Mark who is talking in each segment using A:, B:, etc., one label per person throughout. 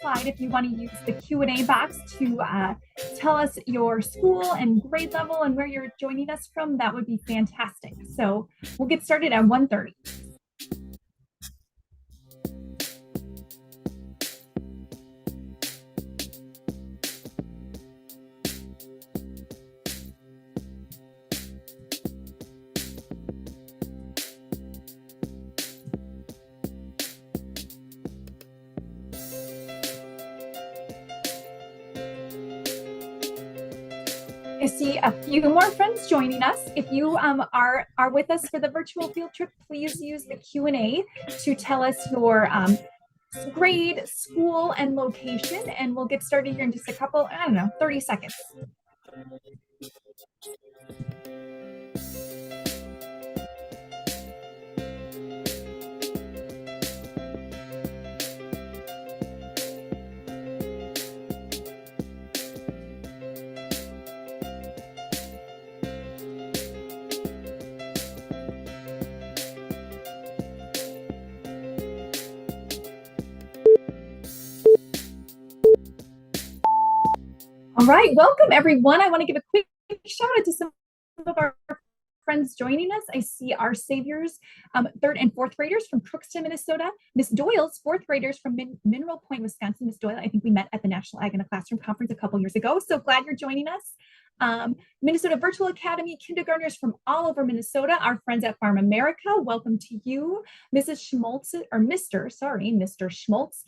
A: slide if you want to use the Q&A box to tell us your school and grade level and where you're joining us from. That would be fantastic. So we'll get started at 1:30. I see a few more friends joining us. If you are with us for the virtual field trip, please use the Q&A to tell us your grade, school, and location, and we'll get started here in just a couple, 30 seconds. All right, welcome everyone. I want to give a quick shout out to some of our friends joining us. I see our saviors, third and fourth graders from Crookston, Minnesota. Miss Doyle's fourth graders from Mineral Point, Wisconsin. Miss Doyle, I think we met at the National Ag in a Classroom Conference a couple years ago. So glad you're joining us. Minnesota Virtual Academy kindergartners from all over Minnesota. Our friends at Farm America, welcome to you. Mrs. Schmaltz, or Mr. Schmaltz.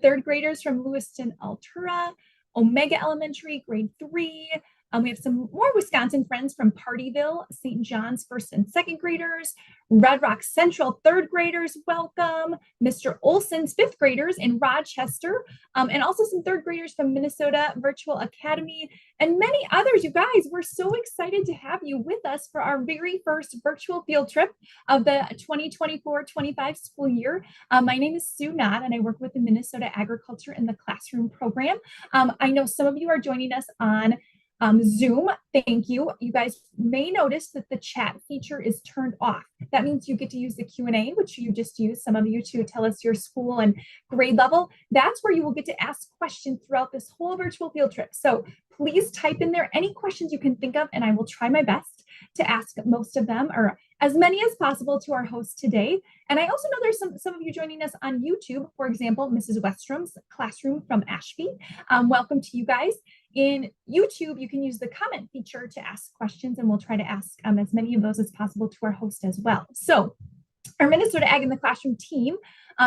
A: Third graders from Lewiston, Altura. Omega Elementary, grade 3. We have some more Wisconsin friends from Partyville, St. John's first and second graders, Red Rock Central third graders, welcome. Mr. Olson's fifth graders in Rochester, and also some third graders from Minnesota Virtual Academy, and many others. You guys, we're so excited to have you with us for our very first virtual field trip of the 2024-25 school year. My name is Sue Knott, and I work with the Minnesota Agriculture in the Classroom program. I know some of you are joining us on Zoom. Thank you. You guys may notice that the chat feature is turned off. That means you get to use the Q&A, which you just used, some of you, to tell us your school and grade level. That's where you will get to ask questions throughout this whole virtual field trip. So please type in there any questions you can think of, and I will try my best to ask most of them, or as many as possible, to our host today. And I also know there's some of you joining us on YouTube. For example, Mrs. Westrom's classroom from Ashby. Welcome to you guys. In YouTube, you can use the comment feature to ask questions, and we'll try to ask as many of those as possible to our host as well. So our Minnesota Ag in the Classroom team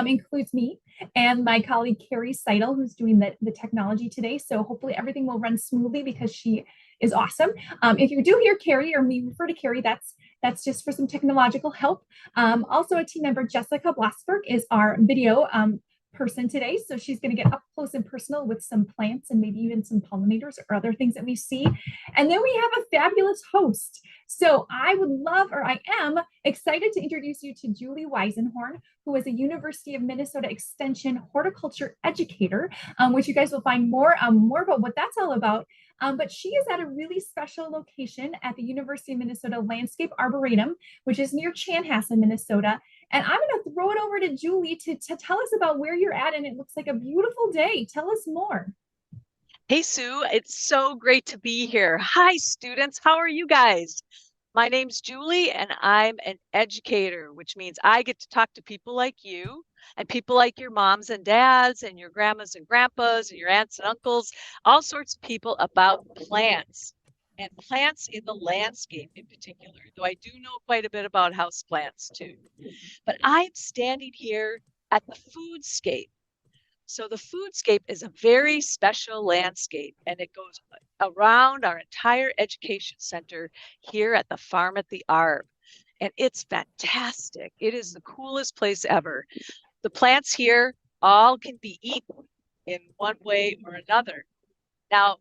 A: includes me and my colleague Carrie Seidel, who's doing the technology today. So hopefully everything will run smoothly because she is awesome. If you do hear Carrie, or we refer to Carrie, that's just for some technological help. Also a team member, Jessica Blasberg, is our video person today. So she's going to get up close and personal with some plants and maybe even some pollinators or other things that we see. And then we have a fabulous host. So I am excited to introduce you to Julie Weisenhorn, who is a University of Minnesota Extension horticulture educator, which you guys will find more about what that's all about. But she is at a really special location at the University of Minnesota Landscape Arboretum, which is near Chanhassen, Minnesota. And I'm going to throw it over to Julie to tell us about where you're at. And it looks like a beautiful day. Tell us more.
B: Hey, Sue, it's so great to be here. Hi, students. How are you guys? My name's Julie, and I'm an educator, which means I get to talk to people like you and people like your moms and dads and your grandmas and grandpas and your aunts and uncles, all sorts of people about plants, and plants in the landscape in particular, though I do know quite a bit about house plants too. But I'm standing here at the Foodscape. So the Foodscape is a very special landscape, and it goes around our entire education center here at the farm at the Arb. And it's fantastic. It is the coolest place ever. The plants here all can be eaten in one way or another. Now,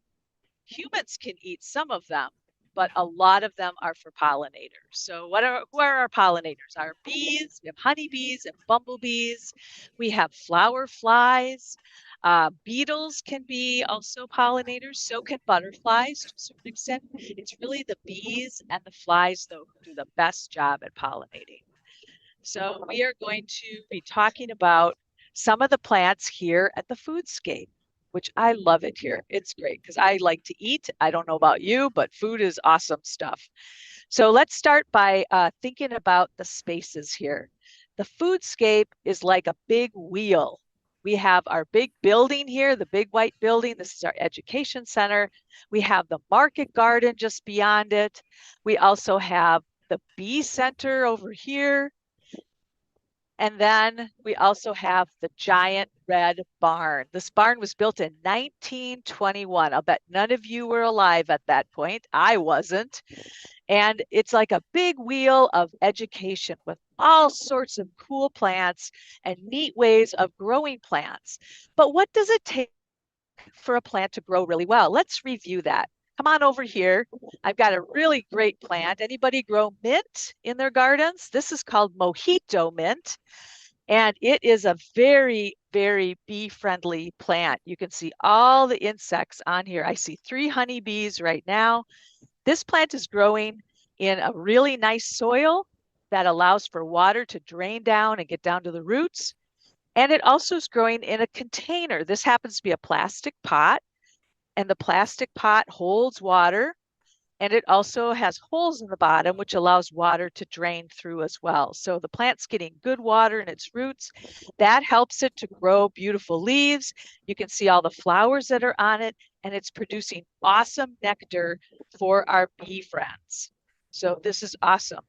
B: humans can eat some of them, but a lot of them are for pollinators. So who are our pollinators? Our bees, we have honeybees and bumblebees. We have flower flies. Beetles can be also pollinators. So can butterflies to a certain extent. It's really the bees and the flies, though, who do the best job at pollinating. So we are going to be talking about some of the plants here at the Foodscape. which I love it here. It's great because I like to eat. I don't know about you, but food is awesome stuff. So let's start by thinking about the spaces here. The foodscape is like a big wheel. We have our big building here, the big white building. This is our education center. We have the market garden just beyond it. We also have the bee center over here. And then we also have the giant red barn. This barn was built in 1921. I'll bet none of you were alive at that point. I wasn't. And it's like a big wheel of education with all sorts of cool plants and neat ways of growing plants. But what does it take for a plant to grow really well? Let's review that. Come on over here. I've got a really great plant. Anybody grow mint in their gardens? This is called mojito mint. And it is a very, very bee-friendly plant. You can see all the insects on here. I see 3 honeybees right now. This plant is growing in a really nice soil that allows for water to drain down and get down to the roots. And it also is growing in a container. This happens to be a plastic pot, and the plastic pot holds water. And it also has holes in the bottom, which allows water to drain through as well. So the plant's getting good water in its roots. That helps it to grow beautiful leaves. You can see all the flowers that are on it, and it's producing awesome nectar for our bee friends. So this is awesome.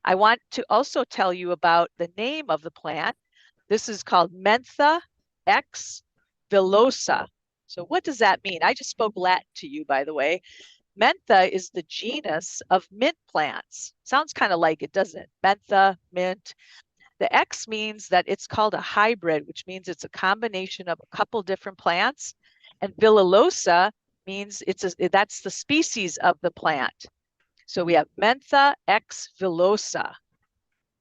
B: I want to also tell you about the name of the plant. This is called Mentha X villosa. So what does that mean? I just spoke Latin to you, by the way. Mentha is the genus of mint plants. Sounds kind of like it, doesn't it? Mentha, mint. The X means that it's called a hybrid, which means it's a combination of a couple different plants. And villosa means that's the species of the plant. So we have Mentha X villosa.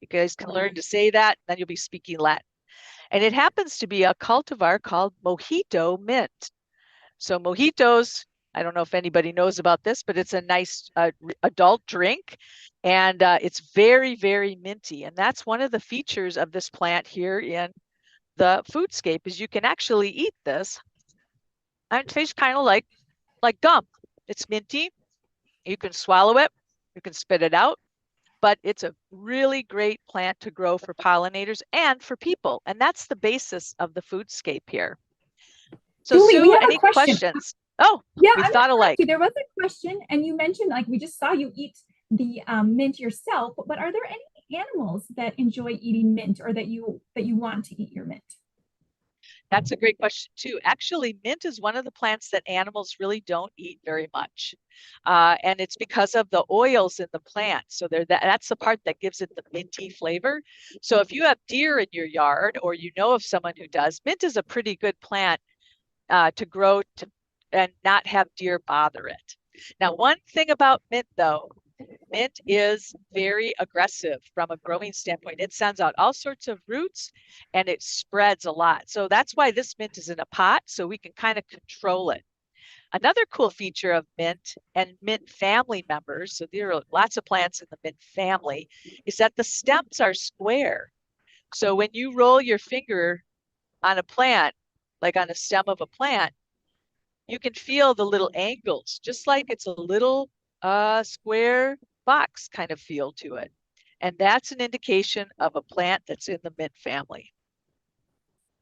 B: You guys can learn to say that, then you'll be speaking Latin. And it happens to be a cultivar called mojito mint. So mojitos, I don't know if anybody knows about this, but it's a nice adult drink, and it's very, very minty. And that's one of the features of this plant here in the foodscape is you can actually eat this. And it tastes kind of like gum. It's minty. You can swallow it. You can spit it out. But it's a really great plant to grow for pollinators and for people. And that's the basis of the foodscape here. So
A: Julie, we
B: Sue,
A: have
B: any
A: a question.
B: questions? Oh,
A: Yeah,
B: we
A: I'm
B: thought alike.
A: there was a question, and you mentioned like we just saw you eat the mint yourself, but are there any animals that enjoy eating mint or that you want to eat your mint?
B: That's a great question too. Actually, mint is one of the plants that animals really don't eat very much. And it's because of the oils in the plant. So that's the part that gives it the minty flavor. So if you have deer in your yard or you know of someone who does, mint is a pretty good plant to grow and not have deer bother it. Now, one thing about mint though, mint is very aggressive from a growing standpoint. It sends out all sorts of roots and it spreads a lot. So that's why this mint is in a pot, so we can kind of control it. Another cool feature of mint and mint family members, so there are lots of plants in the mint family, is that the stems are square. So when you roll your finger on a plant, like on a stem of a plant, you can feel the little angles, just like it's a little square box kind of feel to it. And that's an indication of a plant that's in the mint family.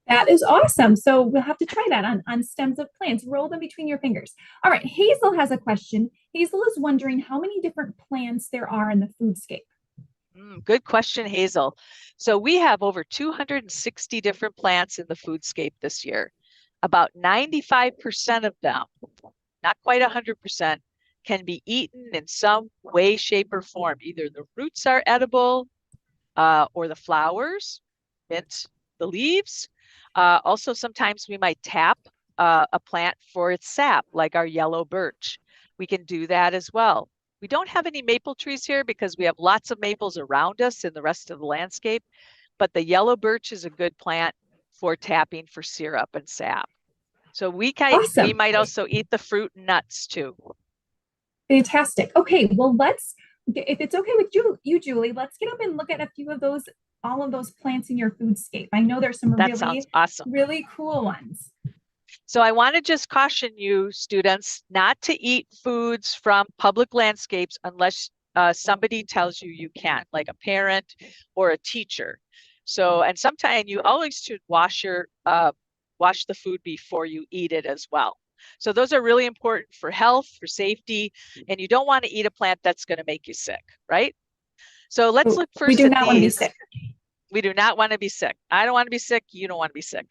A: That is awesome. So we'll have to try that on stems of plants. Roll them between your fingers. All right, Hazel has a question. Hazel is wondering how many different plants there are in the foodscape.
B: Good question, Hazel. So we have over 260 different plants in the foodscape this year. About 95% of them, not quite 100%, can be eaten in some way, shape, or form. Either the roots are edible or the flowers, mint, the leaves. Also, sometimes we might tap a plant for its sap, like our yellow birch. We can do that as well. We don't have any maple trees here because we have lots of maples around us in the rest of the landscape, but the yellow birch is a good plant for tapping for syrup and sap. So we might also eat the fruit and nuts too.
A: Fantastic. Okay, well, if it's okay with you, Julie, let's get up and look at a few of those, all of those plants in your foodscape. I know there's some
B: That sounds awesome.
A: really cool ones.
B: So I want to just caution you, students, not to eat foods from public landscapes unless somebody tells you you can, like a parent or a teacher. So, and sometimes you always should wash the food before you eat it as well. So those are really important for health, for safety, and you don't want to eat a plant that's going to make you sick, right? So let's look
A: We
B: first
A: do
B: at
A: not want to be
B: these.
A: sick.
B: We do not want to be sick. I don't want to be sick. You don't want to be sick.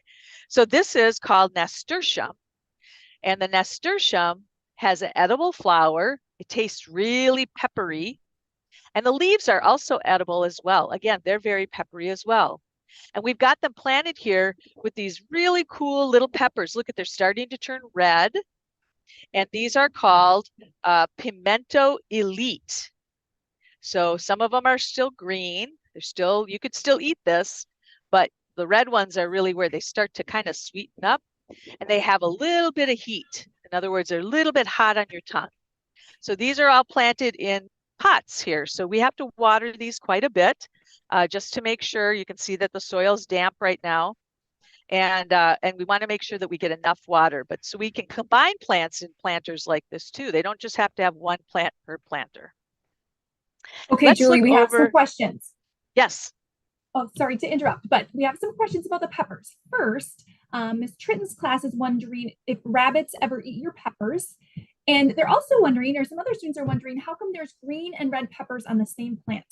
B: So this is called nasturtium. And the nasturtium has an edible flower. It tastes really peppery. And the leaves are also edible as well. Again, they're very peppery as well. And we've got them planted here with these really cool little peppers. Look at, they're starting to turn red. And these are called pimento elite. So some of them are still green. You could still eat this, but the red ones are really where they start to kind of sweeten up, and they have a little bit of heat. In other words, they're a little bit hot on your tongue. So these are all planted in pots here. So we have to water these quite a bit just to make sure. You can see that the soil's damp right now. And we want to make sure that we get enough water. But so we can combine plants in planters like this too. They don't just have to have one plant per planter.
A: Okay,
B: Let's
A: Julie,
B: look
A: we have some
B: over.
A: questions.
B: Yes.
A: Oh, sorry to interrupt, but we have some questions about the peppers. First, Ms. Tritton's class is wondering if rabbits ever eat your peppers. And they're also wondering, or some other students are wondering, how come there's green and red peppers on the same plant?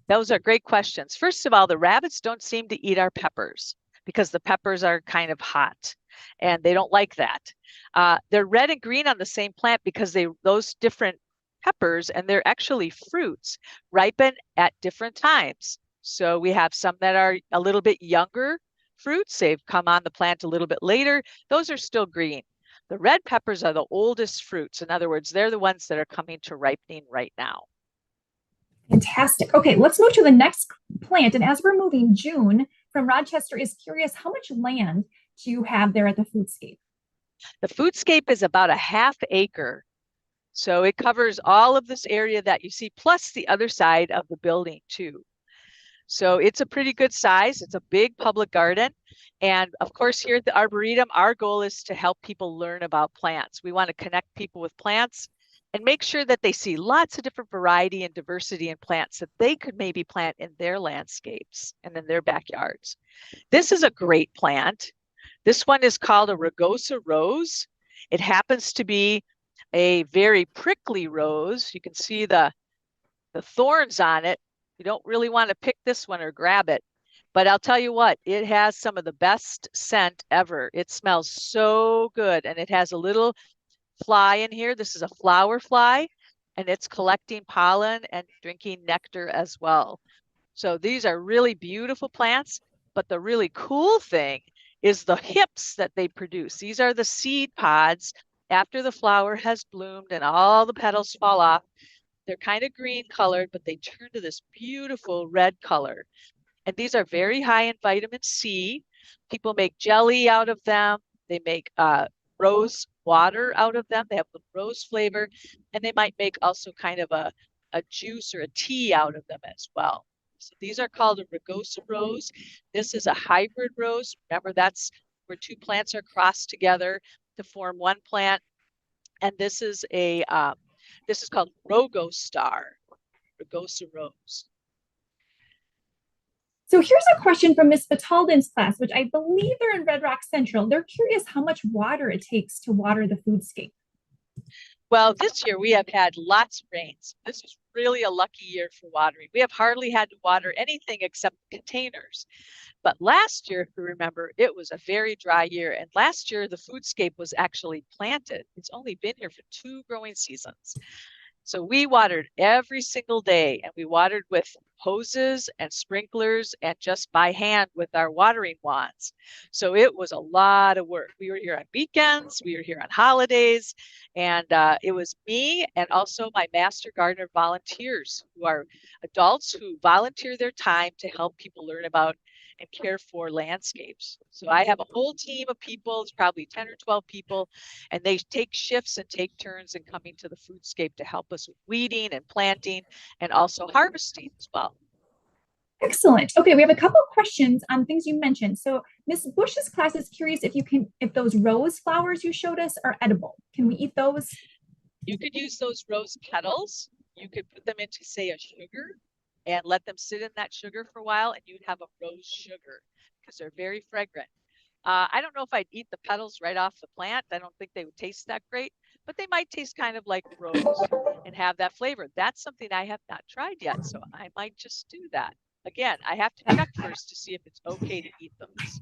B: Those are great questions. First of all, the rabbits don't seem to eat our peppers because the peppers are kind of hot and they don't like that. They're red and green on the same plant because those different peppers, and they're actually fruits, ripen at different times. So we have some that are a little bit younger fruits. They've come on the plant a little bit later. Those are still green. The red peppers are the oldest fruits. In other words, they're the ones that are coming to ripening right now.
A: Fantastic. Okay, let's move to the next plant. And as we're moving, June from Rochester is curious, how much land do you have there at the Foodscape?
B: The Foodscape is about a ½ acre. So it covers all of this area that you see, plus the other side of the building too. So it's a pretty good size. It's a big public garden. And of course, here at the Arboretum, our goal is to help people learn about plants. We want to connect people with plants and make sure that they see lots of different variety and diversity in plants that they could maybe plant in their landscapes and in their backyards. This is a great plant. This one is called a rugosa rose. It happens to be a very prickly rose. You can see the thorns on it. You don't really want to pick this one or grab it. But I'll tell you what, it has some of the best scent ever. It smells so good. And it has a little fly in here. This is a flower fly, and it's collecting pollen and drinking nectar as well. So these are really beautiful plants. But the really cool thing is the hips that they produce. These are the seed pods after the flower has bloomed and all the petals fall off. They're kind of green colored, but they turn to this beautiful red color. And these are very high in vitamin C. People make jelly out of them. They make rose water out of them. They have the rose flavor. And they might make also kind of a juice or a tea out of them as well. So these are called a rugosa rose. This is a hybrid rose. Remember, that's where two plants are crossed together to form one plant. And this is called Rogostar, rugosa rose.
A: So here's a question from Miss Batalden's class, which I believe they're in Red Rock Central. They're curious how much water it takes to water the Foodscape.
B: Well, this year we have had lots of rains. This is really a lucky year for watering. We have hardly had to water anything except containers. But last year, if you remember, it was a very dry year. And last year, the Foodscape was actually planted. It's only been here for 2 growing seasons. So we watered every single day, and we watered with hoses and sprinklers and just by hand with our watering wands. So it was a lot of work. We were here on weekends, we were here on holidays, and it was me and also my master gardener volunteers, who are adults who volunteer their time to help people learn about and care for landscapes. So I have a whole team of people. It's probably 10 or 12 people, and they take shifts and take turns in coming to the Foodscape to help us with weeding and planting and also harvesting as well.
A: Excellent. Okay, we have a couple of questions on things you mentioned. So Miss Bush's class is curious if those rose flowers you showed us are edible. Can we eat those?
B: You could use those rose petals. You could put them into, say, a sugar and let them sit in that sugar for a while, and you'd have a rose sugar because they're very fragrant. I don't know if I'd eat the petals right off the plant. I don't think they would taste that great, but they might taste kind of like rose and have that flavor. That's something I have not tried yet, so I might just do that. Again, I have to check first to see if it's okay to eat those.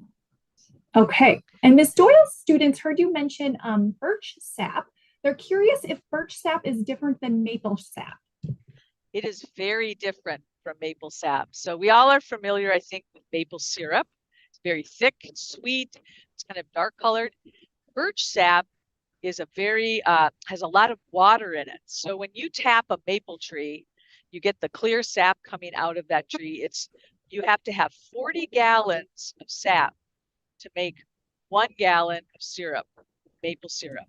A: Okay. And Miss Doyle's students heard you mention birch sap. They're curious if birch sap is different than maple sap.
B: It is very different from maple sap. So we all are familiar, I think, with maple syrup. It's very thick and sweet. It's kind of dark colored. Birch sap is has a lot of water in it. So when you tap a maple tree, you get the clear sap coming out of that tree. You have to have 40 gallons of sap to make 1 gallon of syrup, maple syrup.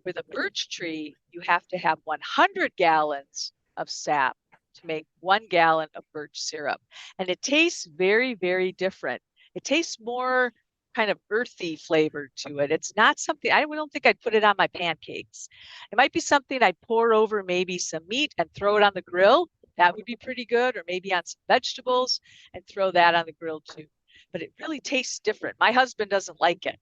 B: With a birch tree, you have to have 100 gallons of sap to make 1 gallon of birch syrup. And it tastes very, very different. It tastes more kind of earthy flavor to it. It's not something, I don't think I'd put it on my pancakes. It might be something I'd pour over maybe some meat and throw it on the grill. That would be pretty good. Or maybe on some vegetables and throw that on the grill too. But it really tastes different. My husband doesn't like it.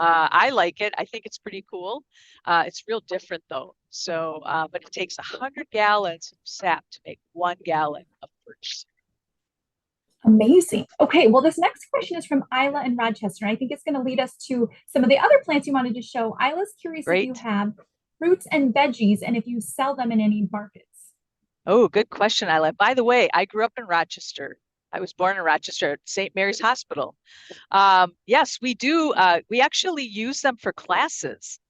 B: I like it. I think it's pretty cool. It's real different though. So, but it takes 100 gallons of sap to make 1 gallon of birch syrup.
A: Amazing. Okay, well, this next question is from Isla in Rochester. I think it's going to lead us to some of the other plants you wanted to show. Isla's curious if you
B: Great.
A: have fruits and veggies and if you sell them in any markets.
B: Oh, good question, Isla. By the way, I grew up in Rochester. I was born in Rochester at St. Mary's Hospital. Yes, we do. We actually use them for classes.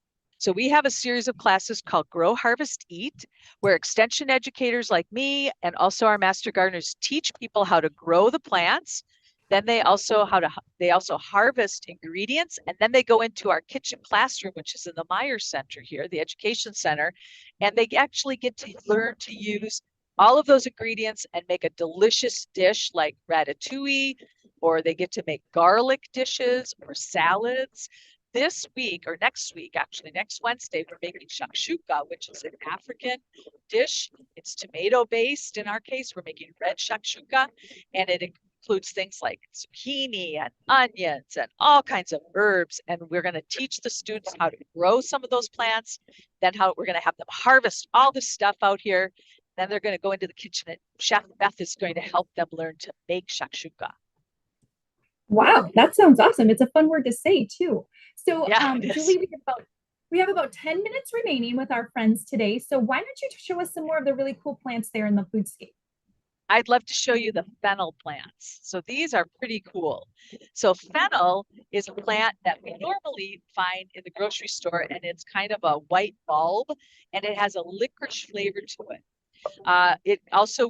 B: So we have a series of classes called Grow, Harvest, Eat, where extension educators like me and also our master gardeners teach people how to grow the plants. Then they also harvest ingredients, and then they go into our kitchen classroom, which is in the Meyer Center here, the education center, and they actually get to learn to use all of those ingredients and make a delicious dish like ratatouille, or they get to make garlic dishes or salads. This week, or next week, actually next Wednesday, we're making shakshuka, which is an African dish. It's tomato based. In our case, we're making red shakshuka, and it includes things like zucchini and onions and all kinds of herbs. And we're going to teach the students how to grow some of those plants, then how we're going to have them harvest all this stuff out here. Then they're going to go into the kitchen, and Chef Beth is going to help them learn to make shakshuka.
A: Wow, that sounds awesome. It's a fun word to say too. So,
B: Yeah,
A: Julie, we have about 10 minutes remaining with our friends today. So why don't you show us some more of the really cool plants there in the foodscape?
B: I'd love to show you the fennel plants. So these are pretty cool. So fennel is a plant that we normally find in the grocery store, and it's kind of a white bulb, and it has a licorice flavor to it.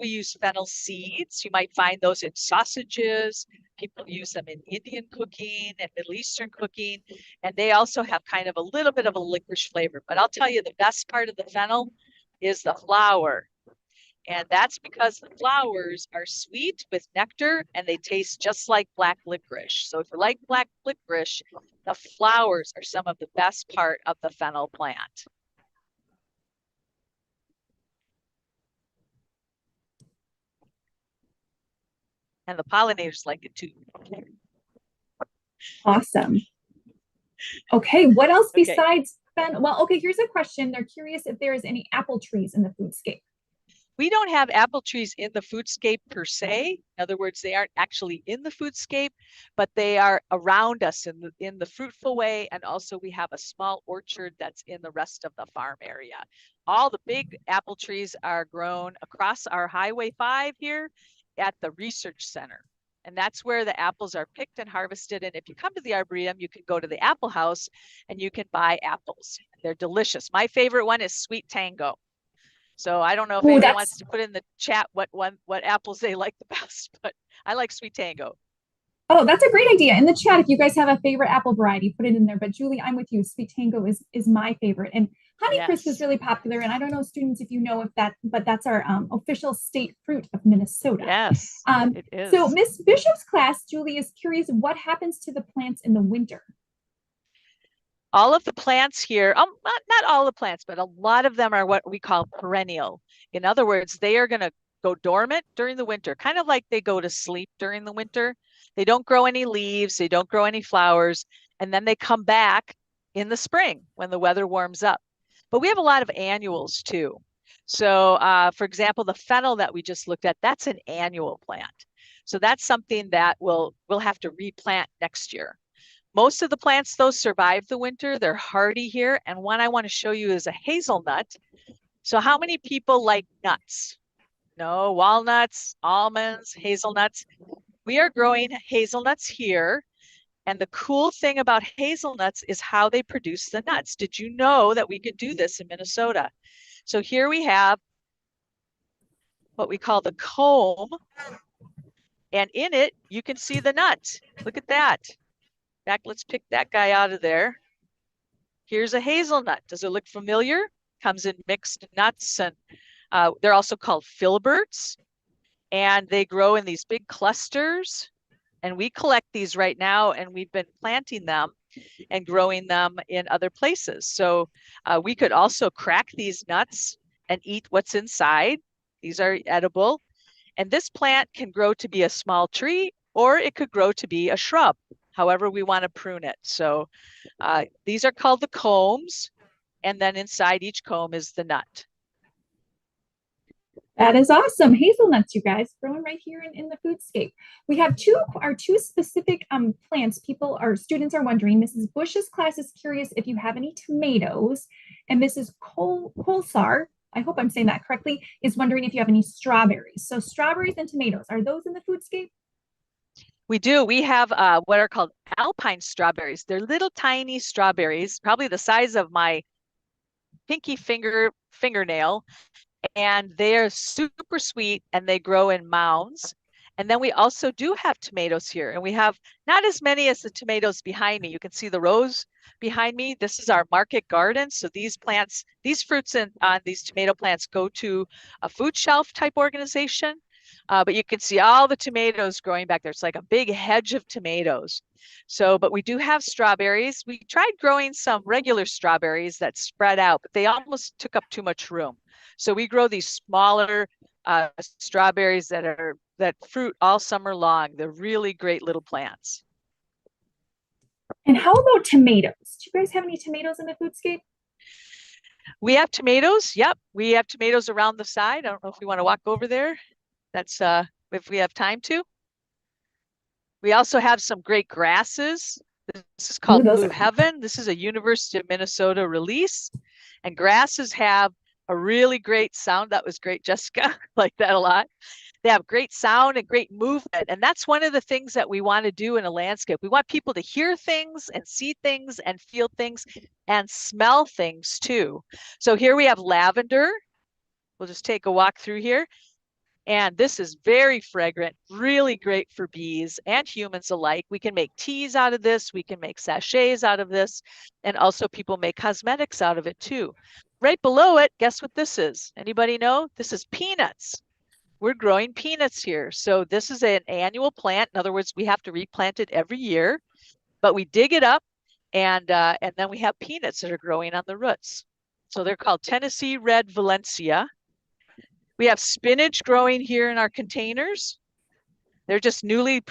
B: We use fennel seeds. You might find those in sausages. People use them in Indian cooking and Middle Eastern cooking. And they also have kind of a little bit of a licorice flavor. But I'll tell you, the best part of the fennel is the flower. And that's because the flowers are sweet with nectar and they taste just like black licorice. So if you like black licorice, the flowers are some of the best part of the fennel plant. And the pollinators like it too.
A: Awesome. Okay, what else
B: Okay.
A: besides fennel? Well, okay, here's a question. They're curious if there is any apple trees in the foodscape.
B: We don't have apple trees in the foodscape per se. In other words, they aren't actually in the foodscape, but they are around us in the fruitful way. And also we have a small orchard that's in the rest of the farm area. All the big apple trees are grown across our Highway 5 here at the research center. And that's where the apples are picked and harvested. And if you come to the Arboretum, you can go to the apple house and you can buy apples. They're delicious. My favorite one is Sweet Tango. So I don't know if anybody wants to put in the chat what apples they like the best, but I like Sweet Tango.
A: Oh, that's a great idea. In the chat, if you guys have a favorite apple variety, put it in there. But Julie, I'm with you. Sweet Tango is my favorite. And Honeycrisp is
B: Yes,
A: really popular, and I don't know, students, if you know if that, but that's our official state fruit of Minnesota.
B: yes,
A: Um,
B: it
A: so
B: is.
A: Miss Bishop's class, Julie, is curious what happens to the plants in the winter.
B: All of the plants here, not all the plants, but a lot of them are what we call perennial. In other words, they are going to go dormant during the winter, kind of like they go to sleep during the winter. They don't grow any leaves, they don't grow any flowers, and then they come back in the spring when the weather warms up. But we have a lot of annuals too. So, for example, the fennel that we just looked at, that's an annual plant. So that's something that we'll have to replant next year. Most of the plants, though, survive the winter. They're hardy here. And one I want to show you is a hazelnut. So how many people like nuts? No, walnuts, almonds, hazelnuts. We are growing hazelnuts here. And the cool thing about hazelnuts is how they produce the nuts. Did you know that we could do this in Minnesota? So here we have what we call the comb. And in it, you can see the nut. Look at that. In fact, let's pick that guy out of there. Here's a hazelnut. Does it look familiar? Comes in mixed nuts, and they're also called filberts, and they grow in these big clusters. And we collect these right now, and we've been planting them and growing them in other places. So we could also crack these nuts and eat what's inside. These are edible. And this plant can grow to be a small tree, or it could grow to be a shrub, however we want to prune it. So these are called the combs, and then inside each comb is the nut.
A: That is awesome. Hazelnuts, you guys, growing right here in the Foodscape. We have two specific plants. Our students are wondering. Mrs. Bush's class is curious if you have any tomatoes, and Mrs. Kolsar, I hope I'm saying that correctly, is wondering if you have any strawberries. So strawberries and tomatoes, are those in the Foodscape?
B: We do. We have what are called alpine strawberries. They're little tiny strawberries, probably the size of my pinky fingernail, and they're super sweet and they grow in mounds. And then we also do have tomatoes here, and we have not as many as the tomatoes behind me. You can see the rows behind me. This is our market garden. So these plants, these fruits and these tomato plants go to a food shelf type organization. But you can see all the tomatoes growing back there. It's like a big hedge of tomatoes. So, but we do have strawberries. We tried growing some regular strawberries that spread out, but they almost took up too much room. So we grow these smaller strawberries that fruit all summer long. They're really great little plants.
A: And how about tomatoes? Do you guys have any tomatoes in the Foodscape?
B: We have tomatoes. Yep. We have tomatoes around the side. I don't know if we want to walk over there. That's if we have time to. We also have some great grasses. This is called Blue Heaven. This is a University of Minnesota release. And grasses have a really great sound. That was great, Jessica. Like that a lot. They have great sound and great movement. And that's one of the things that we want to do in a landscape. We want people to hear things and see things and feel things and smell things too. So here we have lavender. We'll just take a walk through here. And this is very fragrant, really great for bees and humans alike. We can make teas out of this. We can make sachets out of this. And also people make cosmetics out of it too. Right below it, guess what this is? Anybody know? This is peanuts. We're growing peanuts here. So this is an annual plant. In other words, we have to replant it every year, but we dig it up and then we have peanuts that are growing on the roots. So they're called Tennessee Red Valencia. We have spinach growing here in our containers. They're just newly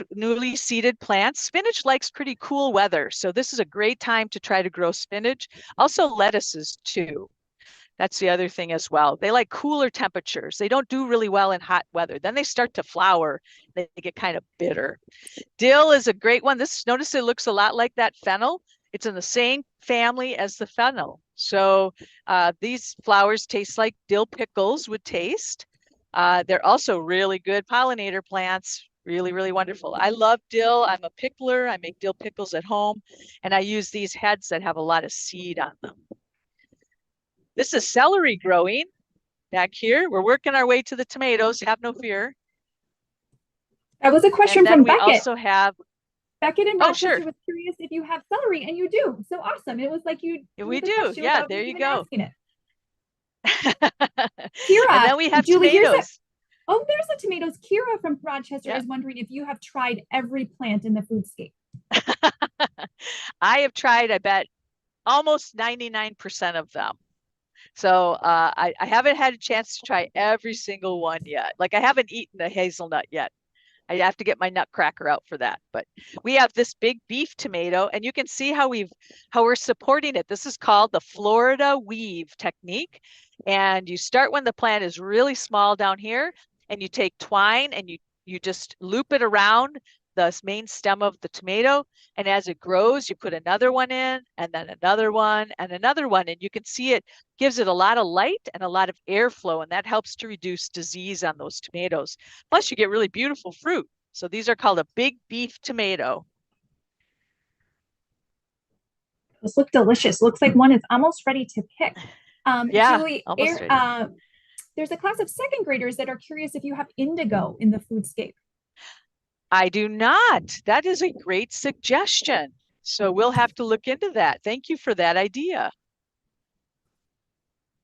B: seeded plants. Spinach likes pretty cool weather, so this is a great time to try to grow spinach. Also lettuces too. That's the other thing as well. They like cooler temperatures. They don't do really well in hot weather. Then they start to flower. They get kind of bitter. Dill is a great one. Notice it looks a lot like that fennel. It's in the same family as the fennel. So these flowers taste like dill pickles would taste. They're also really good pollinator plants. Really, really wonderful. I love dill. I'm a pickler. I make dill pickles at home. And I use these heads that have a lot of seed on them. This is celery growing back here. We're working our way to the tomatoes. Have no fear.
A: That was a question from Beckett.
B: We also have
A: Beckett and Rochester was curious if you have celery, and you do. So awesome. It was like
B: we do. Yeah, there you go. And
A: Kira,
B: then we have
A: Julie, here's a,
B: tomatoes.
A: oh, there's the tomatoes. Kira from Rochester
B: Yeah.
A: is wondering if you have tried every plant in the foodscape.
B: I have tried, I bet, almost 99% of them. So I haven't had a chance to try every single one yet. Like I haven't eaten a hazelnut yet. I have to get my nutcracker out for that. But we have this big beef tomato, and you can see how we're supporting it. This is called the Florida weave technique. And you start when the plant is really small down here, and you take twine and you just loop it around the main stem of the tomato. And as it grows, you put another one in, and then another one, and another one. And you can see it gives it a lot of light and a lot of airflow, and that helps to reduce disease on those tomatoes. Plus, you get really beautiful fruit. So these are called a big beef tomato.
A: Those look delicious. Looks like one is almost ready to pick.
B: Yeah,
A: Julie,
B: almost ready.
A: there's a class of second graders that are curious if you have indigo in the foodscape.
B: I do not. That is a great suggestion. So we'll have to look into that. Thank you for that idea.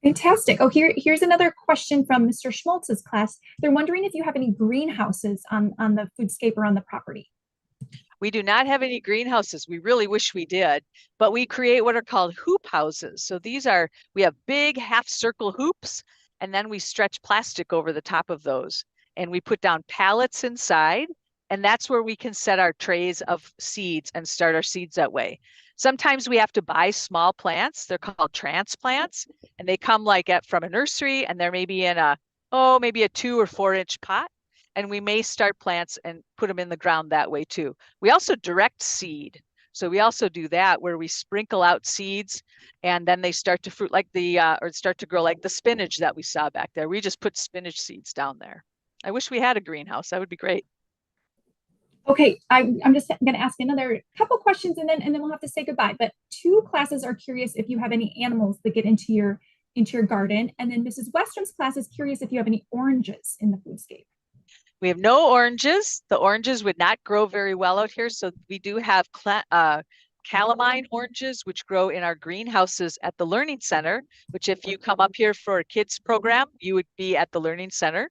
A: Fantastic. Oh, here's another question from Mr. Schmaltz's class. They're wondering if you have any greenhouses on the foodscape or on the property.
B: We do not have any greenhouses. We really wish we did, but we create what are called hoop houses. So we have big half circle hoops, and then we stretch plastic over the top of those. And we put down pallets inside, and that's where we can set our trays of seeds and start our seeds that way. Sometimes we have to buy small plants. They're called transplants, and they come from a nursery, and they're maybe in maybe a 2 or 4 inch pot. And we may start plants and put them in the ground that way too. We also direct seed. So we also do that where we sprinkle out seeds and then they start to fruit or start to grow like the spinach that we saw back there. We just put spinach seeds down there. I wish we had a greenhouse. That would be great.
A: Okay, I'm just going to ask another couple questions and then we'll have to say goodbye. But 2 classes are curious if you have any animals that get into your garden. And then Mrs. Westrum's class is curious if you have any oranges in the foodscape.
B: We have no oranges. The oranges would not grow very well out here. So we do have calamine oranges, which grow in our greenhouses at the Learning Center, which if you come up here for a kids program, you would be at the Learning Center.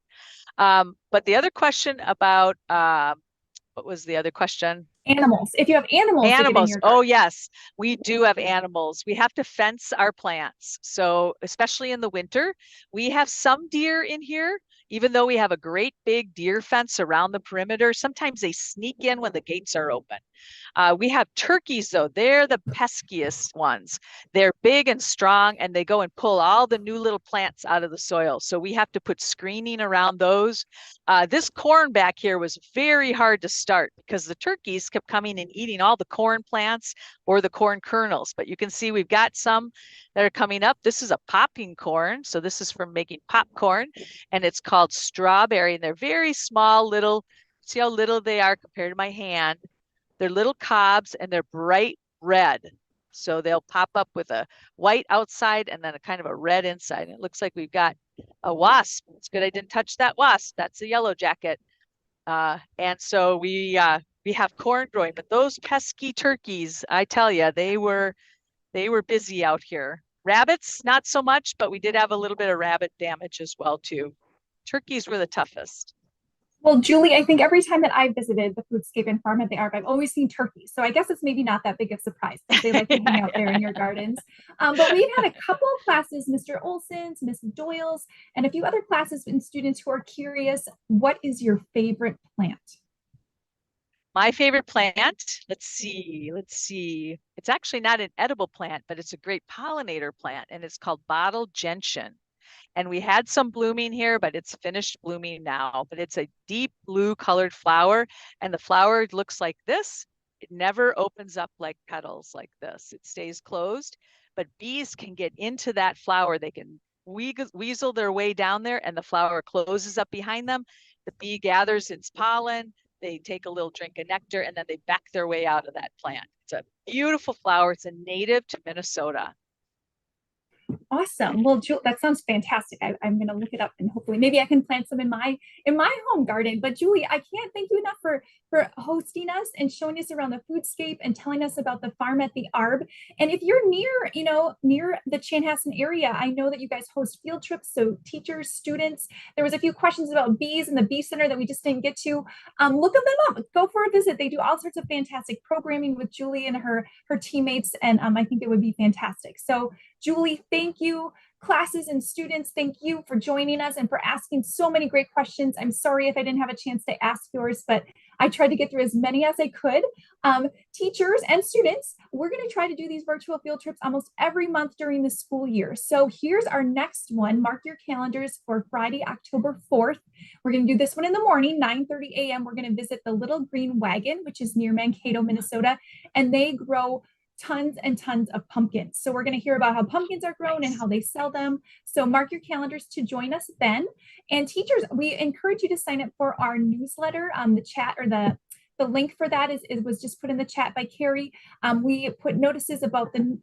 B: But the other question about, what was the other question?
A: Animals. If you have animals.
B: Animals. Oh, yes, we do have animals. We have to fence our plants. So especially in the winter, we have some deer in here. Even though we have a great big deer fence around the perimeter, sometimes they sneak in when the gates are open. We have turkeys, though. They're the peskiest ones. They're big and strong, and they go and pull all the new little plants out of the soil. So we have to put screening around those. This corn back here was very hard to start because the turkeys kept coming and eating all the corn plants or the corn kernels. But you can see we've got some that are coming up. This is a popping corn. So this is from making popcorn, and it's called strawberry. And they're very small little, see how little they are compared to my hand. They're little cobs and they're bright red. So they'll pop up with a white outside and then a kind of a red inside. And it looks like we've got a wasp. It's good I didn't touch that wasp. That's a yellow jacket. And so we have corn growing, but those pesky turkeys, I tell you, they were busy out here. Rabbits, not so much, but we did have a little bit of rabbit damage as well too. Turkeys were the toughest.
A: Well, Julie, I think every time that I've visited the Foodscape and Farm at the Arb, I've always seen turkeys. So I guess it's maybe not that big of a surprise that they like to hang out there in your gardens. But we've had a couple of classes, Mr. Olson's, Miss Doyle's, and a few other classes and students who are curious, what is your favorite plant?
B: My favorite plant, let's see. It's actually not an edible plant, but it's a great pollinator plant, and it's called bottle gentian. And we had some blooming here, but it's finished blooming now. But it's a deep blue colored flower, and the flower looks like this. It never opens up like petals like this. It stays closed, but bees can get into that flower. They can weasel their way down there, and the flower closes up behind them. The bee gathers its pollen. They take a little drink of nectar, and then they back their way out of that plant. It's a beautiful flower. It's a native to Minnesota.
A: Awesome. Well, that sounds fantastic. I'm going to look it up and hopefully maybe I can plant some in my home garden. But Julie, I can't thank you enough for hosting us and showing us around the Foodscape and telling us about the farm at the Arb. And if you're near, near the Chanhassen area, I know that you guys host field trips. So teachers, students, there was a few questions about bees and the bee center that we just didn't get to. Look them up. Go for a visit. They do all sorts of fantastic programming with Julie and her teammates, and I think it would be fantastic. So Julie, thank you. Classes and students, thank you for joining us and for asking so many great questions. I'm sorry if I didn't have a chance to ask yours, but I tried to get through as many as I could. Teachers and students, we're going to try to do these virtual field trips almost every month during the school year. So here's our next one. Mark your calendars for Friday, October 4th. We're going to do this one in the morning, 9:30 a.m. We're going to visit the Little Green Wagon, which is near Mankato, Minnesota, and they grow tons and tons of pumpkins. So we're going to hear about how pumpkins are grown and how they sell them. So mark your calendars to join us then. And teachers, we encourage you to sign up for our newsletter. The chat or the link for that was just put in the chat by Carrie. We put notices about the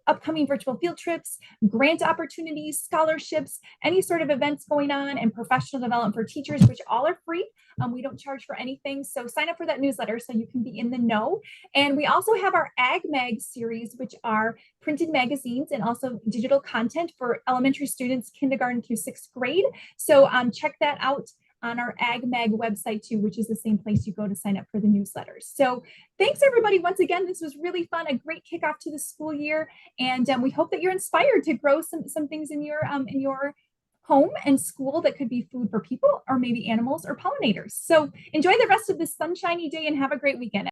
A: upcoming virtual field trips, grant opportunities, scholarships, any sort of events going on, and professional development for teachers, which all are free. We don't charge for anything. So sign up for that newsletter so you can be in the know. And we also have our Ag Mag series, which are printed magazines and also digital content for elementary students, kindergarten through 6th grade. So check that out on our Ag Mag website too, which is the same place you go to sign up for the newsletters. So thanks everybody once again. This was really fun, a great kickoff to the school year. And we hope that you're inspired to grow some things in your home and school that could be food for people or maybe animals or pollinators. So enjoy the rest of this sunshiny day and have a great weekend.